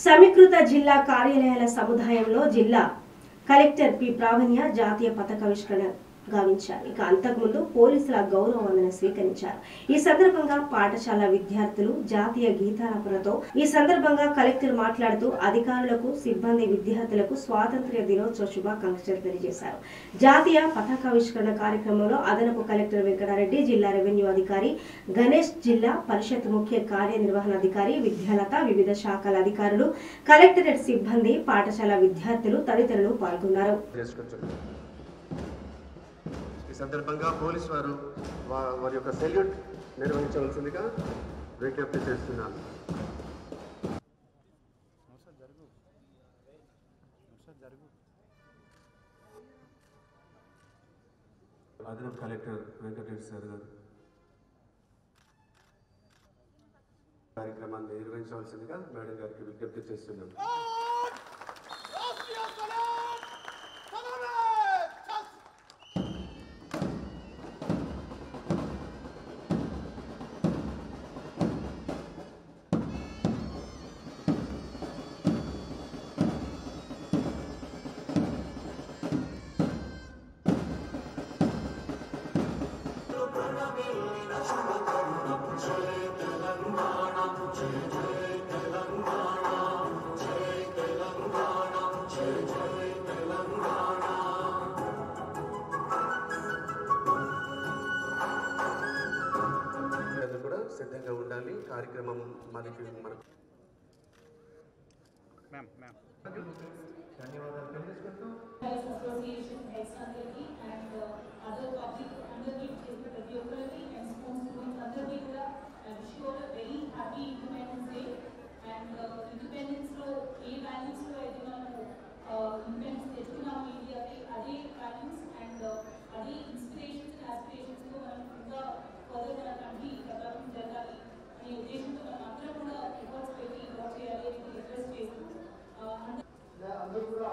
సమీకృత జిల్లా కార్యాలయాల సముదాయంలో జిల్లా కలెక్టర్ పి ప్రావీణ్య జాతీయ పతాకావిష్కరణ గావించారు. ఇక అంతకుముందు పోలీసుల గౌరవ వందన స్వీకరించారు. ఈ సందర్భంగా పాఠశాల విద్యార్థులు జాతీయ గీతాలాపనతో ఈ సందర్భంగా కలెక్టర్ మాట్లాడుతూ అధికారులకు, సిబ్బంది, విద్యార్థులకు స్వాతంత్ర్య దినోత్సవ శుభాకాంక్షలు తెలియజేశారు. జాతీయ పతాకావిష్కరణ కార్యక్రమంలో అదనపు కలెక్టర్ వెంకటారెడ్డి, జిల్లా రెవెన్యూ అధికారి గణేష్, జిల్లా పరిషత్ ముఖ్య కార్యనిర్వహణాధికారి విద్యాలత, వివిధ శాఖల అధికారులు, కలెక్టరేట్ సిబ్బంది, పాఠశాల విద్యార్థులు తదితరులు పాల్గొన్నారు. ఈ సందర్భంగా పోలీసు వారు వారి యొక్క సెల్యూట్ నిర్వహించవలసిందిగా విజ్ఞప్తి చేస్తున్నాను. అదనపు కలెక్టర్ వెంకటరెడ్డి సార్ గారు కార్యక్రమాన్ని నిర్వహించవలసిందిగా మేడం గారికి విజ్ఞప్తి చేస్తున్నాను. సిద్ధంగా ఉండాలి. కార్యక్రమం మనకి ధన్యవాదాలు తెలియజేసుకుంటూ అందరూ కూడా